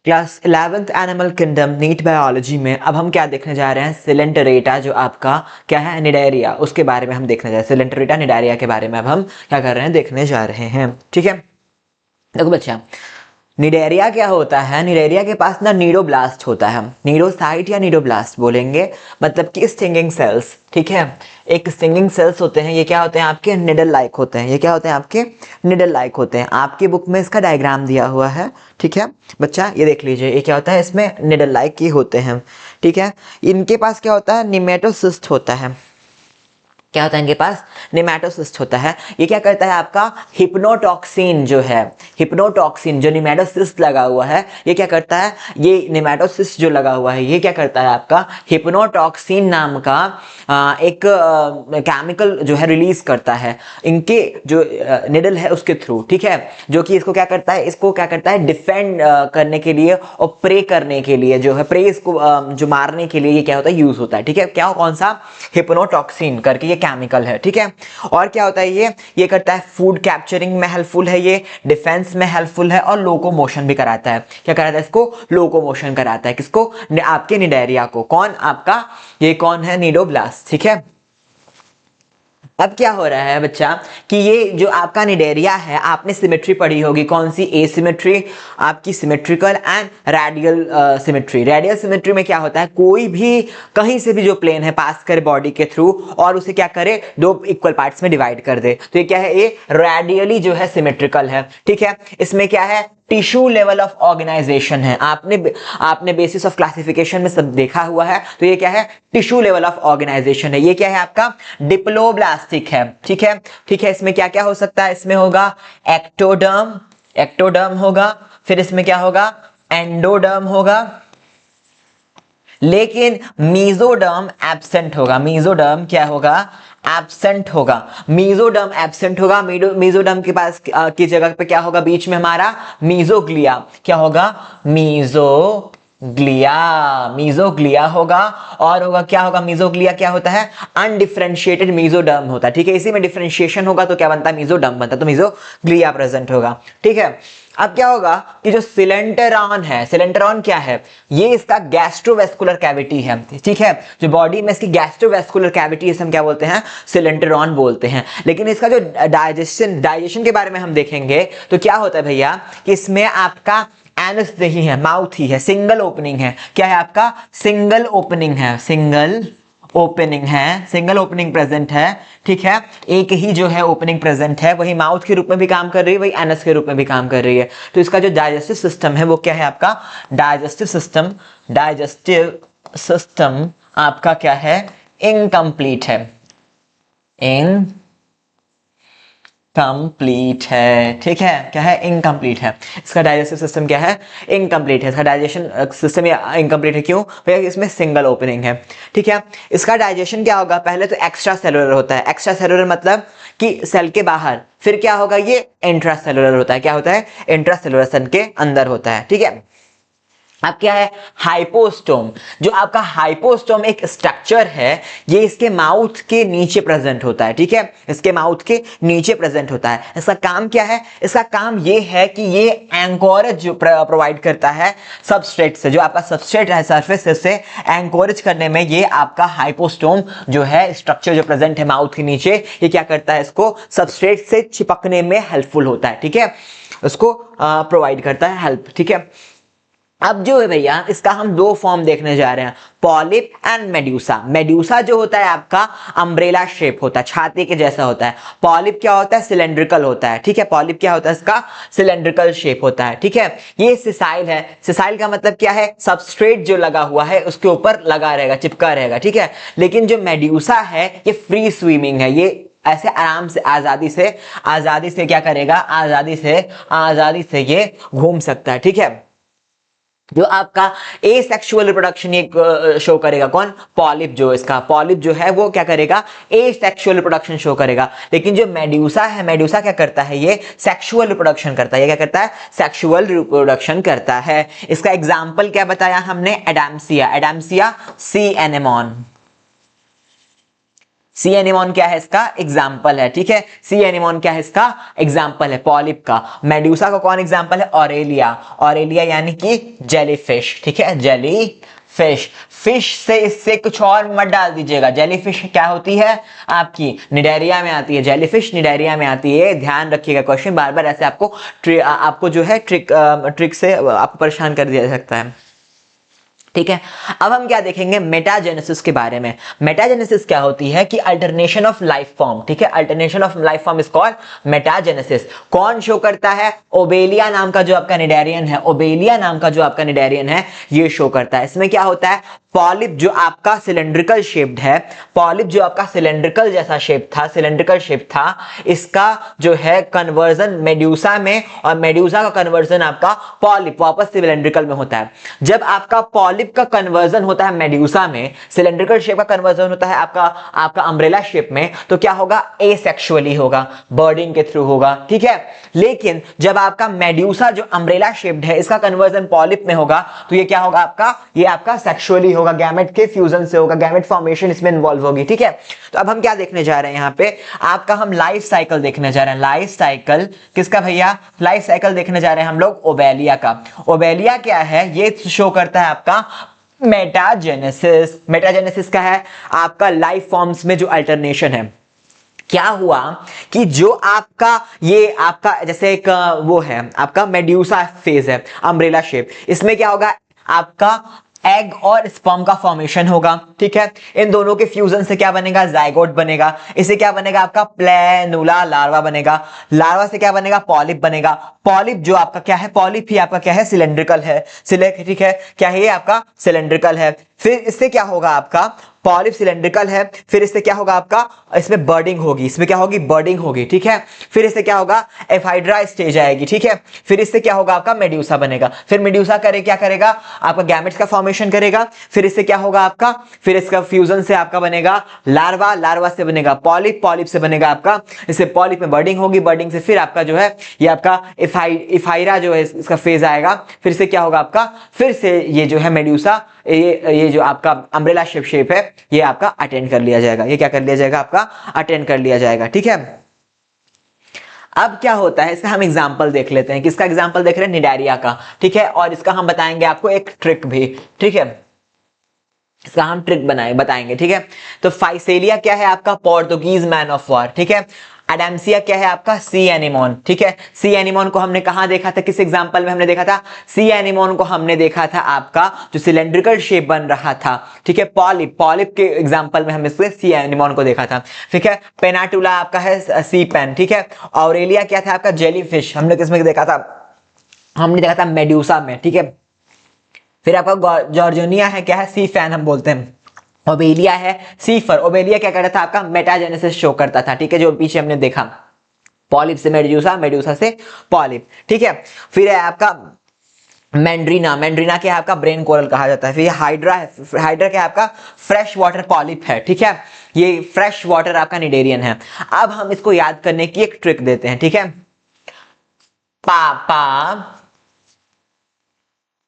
Class 11th animal kingdom NEET biology में अब हम क्या देखने जा रहे हैं, सिलेंटरेटा जो आपका क्या है निडारिया, उसके बारे में हम देखने जा रहे हैं। सिलेंटरेटा निडारिया के बारे में अब हम क्या कर रहे हैं, देखने जा रहे हैं। ठीक है, देखो बच्चा, निडेरिया क्या होता है, निडेरिया के पास ना नीडोब्लास्ट होता है। नीडोसाइट या नीडोब्लास्ट बोलेंगे, मतलब कि स्टिंगिंग सेल्स। ठीक है, एक स्टिंगिंग सेल्स होते हैं, ये क्या होते हैं आपके निडल लाइक होते हैं। ये क्या होते हैं आपके निडल लाइक होते हैं। आपकी बुक में इसका डायग्राम दिया हुआ है। ठीक है बच्चा, ये देख लीजिए, ये क्या होता है, इसमें निडल लाइक ही होते हैं। ठीक है, इनके पास क्या होता है, निमेटोसिस्ट होता है। क्या होता है इनके पास, निमेटोसिस्ट होता है। ये क्या करता है आपका, हिप्नोटॉक्सिन जो है, हिप्नोटॉक्सिन जो निमेटोसिस्ट लगा हुआ है, ये क्या करता है, ये निमेटोसिस्ट जो लगा हुआ है ये क्या करता है आपका, हिप्नोटॉक्सिन नाम का एक केमिकल जो है रिलीज करता है इनके जो निडल है उसके थ्रू। ठीक है, जो कि इसको क्या करता है, इसको क्या करता है, डिफेंड करने के लिए और प्रे करने के लिए जो है, प्रे इसको जो मारने के लिए ये क्या होता है, यूज होता है। ठीक है, क्या कौन सा, हिप्नोटॉक्सिन करके ये केमिकल है। ठीक है, और क्या होता है, ये करता है फूड कैप्चरिंग में हेल्पफुल है, ये डिफेंस में हेल्पफुल है, और लोकोमोशन भी कराता है। क्या कराता है, इसको लोकोमोशन कराता है। किसको, आपके निडारिया को। कौन आपका, ये कौन है, नीडोब्लास्ट। ठीक है, अब क्या हो रहा है बच्चा कि ये जो आपका निडेरिया है, आपने सिमेट्री पढ़ी होगी, कौन सी, एसिमेट्री, आपकी symmetrical and radial symmetry. Radial symmetry में क्या होता है, कोई भी कहीं से भी जो प्लेन है पास करे बॉडी के थ्रू और उसे क्या करे, दो इक्वल पार्ट्स में डिवाइड कर दे, तो ये क्या है, ये रेडियली जो है सिमेट्रिकल है। ठीक है, इसमें क्या है, टिश्यू लेवल ऑफ ऑर्गेनाइजेशन है। आपने बेसिस ऑफ क्लासिफिकेशन में सब देखा हुआ है, तो ये क्या है, टिश्यू लेवल ऑफ ऑर्गेनाइजेशन है। ये क्या है आपका, डिप्लोब्लास्टिक है। ठीक है, ठीक है, इसमें क्या क्या हो सकता है, इसमें होगा एक्टोडर्म, एक्टोडर्म होगा, फिर इसमें क्या होगा, एंडोडर्म होगा, लेकिन मीजोडर्म एब्सेंट होगा। मीजोडर्म क्या होगा, एब्सेंट होगा। मीजोडर्म एब्सेंट होगा। मीजोडर्म के पास की जगह पे क्या होगा, बीच में हमारा मीजोग्लिया। क्या होगा, मीजोग्लिया, मीजोग्लिया होगा। और होगा क्या होगा, मीजोग्लिया क्या होता है, अनडिफरेंशिएटेड मीजोडर्म होता है। ठीक है, इसी में डिफरेंशिएशन होगा तो क्या बनता है, मीजोडर्म बनता है, तो मीजोग्लिया प्रेजेंट होगा। ठीक है, अब क्या होगा कि जो सिलेंटरॉन है, सिलेंटरॉन क्या है, ये इसका गैस्ट्रोवेस्कुलर कैविटी है। ठीक है, जो बॉडी में इसकी गैस्ट्रोवेस्कुलर कैविटी है, हम क्या बोलते हैं, सिलेंटरॉन बोलते हैं। लेकिन इसका जो डाइजेशन के बारे में हम देखेंगे तो क्या होता है भैया, कि इसमें आपका एनस नहीं है, माउथ ही है, सिंगल ओपनिंग है। क्या है आपका, सिंगल ओपनिंग है, सिंगल ओपनिंग है, सिंगल ओपनिंग प्रेजेंट है। ठीक है, एक ही जो है ओपनिंग प्रेजेंट है, वही माउथ के रूप में भी काम कर रही है, वही एनस के रूप में भी काम कर रही है। तो इसका जो डाइजेस्टिव सिस्टम है वो क्या है आपका, डाइजेस्टिव सिस्टम, डाइजेस्टिव सिस्टम आपका क्या है, इनकम्प्लीट है, इनकम्प्लीट है। ठीक है, क्या है, इनकम्प्लीट है। इसका डाइजेस्टिव सिस्टम क्या है, इनकम्प्लीट है। इसका डाइजेशन सिस्टम इनकम्प्लीट है, क्यों भैया, इसमें सिंगल ओपनिंग है। ठीक है, इसका डाइजेशन क्या होगा, पहले तो एक्स्ट्रा सेलुलर होता है। एक्स्ट्रा सेलुलर मतलब कि सेल के बाहर, फिर क्या होगा, ये इंट्रा सेलुलर होता है। क्या होता है, इंट्रा सेलुलर, सेल के अंदर होता है। ठीक है, अब क्या है, हाइपोस्टोम। जो आपका हाइपोस्टोम एक स्ट्रक्चर है, ये इसके माउथ के नीचे प्रेजेंट होता है। ठीक है, इसके माउथ के नीचे प्रेजेंट होता है। इसका काम क्या है, इसका काम ये है कि ये एंकोरेज जो प्रोवाइड करता है सबस्ट्रेट से, जो आपका सबस्ट्रेट है सरफेस से एंकोरेज करने में ये आपका हाइपोस्टोम जो है स्ट्रक्चर जो प्रेजेंट है माउथ के नीचे, ये क्या करता है, इसको सबस्ट्रेट से चिपकने में हेल्पफुल होता है। ठीक है, उसको प्रोवाइड करता है हेल्प। ठीक है, अब जो है भैया, इसका हम दो फॉर्म देखने जा रहे हैं, पॉलिप एंड मेड्यूसा। मेड्यूसा जो होता है आपका अम्ब्रेला शेप होता है, छाते के जैसा होता है। पॉलिप क्या होता है, सिलेंड्रिकल होता है। ठीक है, पॉलिप क्या होता है, इसका सिलेंड्रिकल शेप होता है। ठीक है, ये सिसाइल है। सिसाइल का मतलब क्या है, सबस्ट्रेट जो लगा हुआ है उसके ऊपर लगा रहेगा, चिपका रहेगा। ठीक है, लेकिन जो मेड्यूसा है ये फ्री स्विमिंग है, ये ऐसे आराम से आजादी से क्या करेगा, आजादी से ये घूम सकता है। ठीक है, जो आपका एसेक्सुअल रिप्रोडक्शन ये शो करेगा, कौन, पॉलिप। जो इसका पॉलिप जो है वो क्या करेगा, एसेक्सुअल रिप्रोडक्शन शो करेगा। लेकिन जो मेड्यूसा है, मेड्यूसा क्या करता है, ये सेक्सुअल रिप्रोडक्शन करता है। ये क्या करता है, सेक्सुअल रिप्रोडक्शन करता है। इसका एग्जांपल क्या बताया हमने, एडाम्सिया, एडाम्सिया सी एनेमोन, सी एनिमोन क्या है, इसका एग्जाम्पल है, ठीक है। सी एनिमोन क्या है, इसका एग्जाम्पल है पॉलिप का। मेड्यूसा का कौन एग्जाम्पल है, ऑरेलिया। ऑरेलिया यानी कि जेलीफिश, ठीक है, जेली फिश। फिश से इससे कुछ और मत डाल दीजिएगा। जेलीफिश क्या होती है, आपकी निडेरिया में आती है। जेलीफिश निडेरिया में आती है, ध्यान रखिएगा। क्वेश्चन बार बार ऐसे आपको जो है ट्रिक से आपको परेशान कर दिया जा सकता है, ठीक है। अब हम क्या देखेंगे, मेटाजेनेसिस के बारे में। मेटाजेनेसिस क्या होती है कि अल्टरनेशन ऑफ लाइफ फॉर्म, ठीक है। Alternation of life form is called metagenesis. कौन शो करता है, ओबेलिया नाम का जो आपका निडेरियन है, ओबेलिया नाम का जो आपका निडेरियन है, ये शो करता है। इसमें क्या होता है, पॉलिप जो आपका सिलेंड्रिकल शेप्ड है, पॉलिप जो आपका सिलेंड्रिकल जैसा शेप था, सिलेंड्रिकल शेप था, इसका जो है कन्वर्जन मेड्यूसा में, और मेड्यूसा का कन्वर्जन आपका पॉलिप वापस सिलेंड्रिकल में होता है। जब आपका पॉलिप का कन्वर्जन होता है मेड्यूसा में, सिलेंड्रिकल शेप का कन्वर्जन होता है आपका अम्ब्रेला शेप में, तो क्या होगा, एसेक्सुअली होगा, बर्डिंग के थ्रू होगा, ठीक है। लेकिन जब आपका मेड्यूसा जो अम्ब्रेला शेप्ड है, इसका कन्वर्जन पॉलिप में होगा, तो ये क्या होगा आपका, ये आपका सेक्सुअली होगा, गैमेट के फ्यूजन से होगा, गैमेट फॉर्मेशन इसमें इन्वॉल्व होगी, ठीक है। तो अब हम क्या देखने जा रहे हैं, यहां पे आपका हम लाइफ साइकिल देखने जा रहे हैं। लाइफ साइकिल किसका भैया, लाइफ साइकिल देखने जा रहे हैं हम लोग ओबेलिया का। ओबेलिया क्या है, ये शो करता है आपका मेटाजेनेसिस। मेटाजेनेसिस का है आपका लाइफ फॉर्म्स में जो अल्टरनेशन है। क्या हुआ कि जो आपका ये आपका जैसे एक वो है आपका मेड्यूसा फेज है, अम्ब्रेला शेप, इसमें क्या होगा, आपका एग और स्पर्म का फॉर्मेशन होगा, ठीक है। इन दोनों के फ्यूजन से क्या बनेगा, जाइगोट बनेगा। इसे क्या बनेगा, आपका प्लेनुला लार्वा बनेगा। लार्वा से क्या बनेगा, पॉलिप बनेगा। पॉलिप जो आपका क्या है, पॉलिप ही आपका क्या है, सिलेंड्रिकल है, ठीक है, क्या है ये आपका सिलेंड्रिकल है। फिर इससे क्या होगा, आपका पॉलिप सिलेंड्रिकल है, फिर इससे क्या होगा आपका, इसमें बर्डिंग होगी, इसमें क्या होगी, बर्डिंग होगी, ठीक है। फिर इससे क्या होगा, एफाइड्रा स्टेज आएगी, ठीक है। फिर इससे क्या होगा, आपका मेड्यूसा बनेगा। फिर मेड्यूसा क्या करेगा, आपका गैमेट्स का फॉर्मेशन करेगा। फिर इससे क्या होगा आपका, फिर इसका फ्यूजन से आपका बनेगा लार्वा, लार्वा से बनेगा पॉलिप, पॉलिप से बनेगा आपका, इससे पॉलिप में बर्डिंग होगी, बर्डिंग से फिर आपका जो है ये आपका इफाइरा जो है इसका फेज आएगा। फिर से क्या होगा आपका, फिर से ये जो है मेड्यूसा, ये जो आपका अम्ब्रेला शेप है, ये आपका अटेंड कर लिया जाएगा। ये क्या कर लिया जाएगा, आपका अटेंड कर लिया जाएगा, ठीक है। अब क्या होता है, इसका हम एग्जांपल देख लेते हैं। किसका एग्जांपल देख रहे हैं, निडारिया का, ठीक है। और इसका हम बताएंगे आपको एक ट्रिक भी, ठीक है। इसका हम ट्रिक बताएंगे, ठीक है। तो फाइसेलिया क्या है, आपका पोर्तुगीज मैन ऑफ वॉर, ठीक है। एडेम्सिया क्या है, आपका सी एनिमोन, ठीक है। सी एनिमोन को हमने कहां देखा था, किस एग्जांपल में हमने देखा था, सी एनिमोन को हमने देखा था आपका जो सिलेंड्रिकल शेप बन रहा था, ठीक है। पॉलिप, पॉलिप के एग्जांपल में हमने सी एनिमोन को देखा था, ठीक है। पेनाटुला आपका है सी पेन, ठीक है। ऑरेलिया क्या था, आपका जेलीफिश, हमने किसमें देखा था, हमने देखा था मेड्यूसा में, ठीक है। फिर आपका जॉर्जिनिया है, क्या है, सी फैन हम बोलते हैं। ओबेलिया है सीफर। ओबेलिया क्या करता था, आपका मेटाजेनेसिस शो करता था, ठीक है, जो पीछे हमने देखा, पॉलिप से मेड्यूसा, मेड्यूसा से पॉलिप, ठीक है। फिर है आपका मैंड्रीना, मैंड्रीना क्या है, आपका ब्रेन कोरल कहा जाता है। फिर हाइड्रा है, हाइड्रा क्या है, आपका फ्रेश वाटर पॉलिप है, ठीक है। ये फ्रेश वाटर आपका निडेरियन है। अब हम इसको याद करने की एक ट्रिक देते हैं, ठीक है। पापा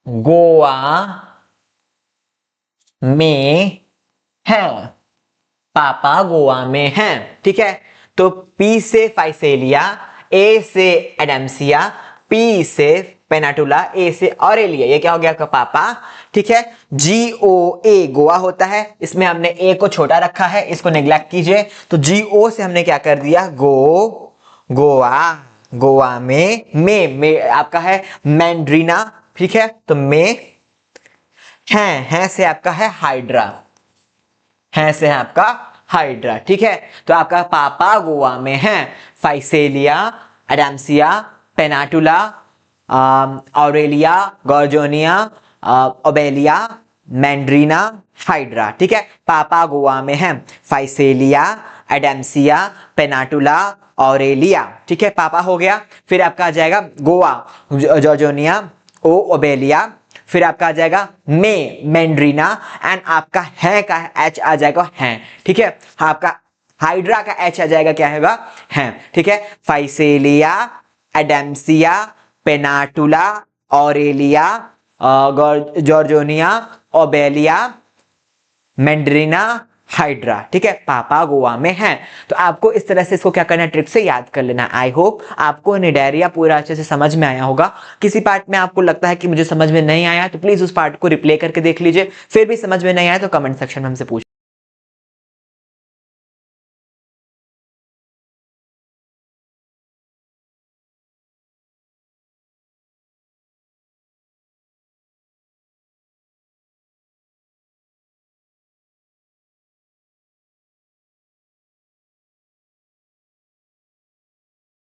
गोवा में है, पापा गोवा में है, ठीक है। तो पी से फाइसेलिया, ए से एडेम्सिया, पी से पेनाटुला, ए से ऑरेलिया, ये क्या हो गया आपका पापा, ठीक है। GOA गोवा होता है, इसमें हमने ए को छोटा रखा है, इसको नेग्लेक्ट कीजिए। तो GO से हमने क्या कर दिया, गोवा, गोवा में आपका है मैंड्रीना, ठीक है। तो में है से आपका है हाइड्रा, है से है आपका हाइड्रा, ठीक है। तो आपका पापा गोवा में है, Physalia, Adamsia, Pennatula, Aurelia, Gorgonia, Obelia, Meandrina, Hydra, ठीक है। पापा गोवा में है, फाइसेलिया, एडेम्सिया, पेनाटुला, ऑरेलिया, ठीक है। पापा हो गया। फिर आपका आ जाएगा गोवा, जॉर्जोनिया, ओबेलिया, फिर आपका आ जाएगा मैंड्रीना, एंड आपका है का एच आ जाएगा है, ठीक है। आपका हाइड्रा का एच आ जाएगा, क्या होगा, है, ठीक है। Physalia, Adamsia, Pennatula, Aurelia, Gorgonia, Obelia, Meandrina, Hydra, ठीक है, पापा गोवा में है। तो आपको इस तरह से इसको क्या करना है, ट्रिक से याद कर लेना। आई होप आपको निडारिया पूरा अच्छे से समझ में आया होगा। किसी पार्ट में आपको लगता है कि मुझे समझ में नहीं आया तो प्लीज उस पार्ट को रिप्ले करके देख लीजिए। फिर भी समझ में नहीं आया तो कमेंट सेक्शन में हमसे पूछ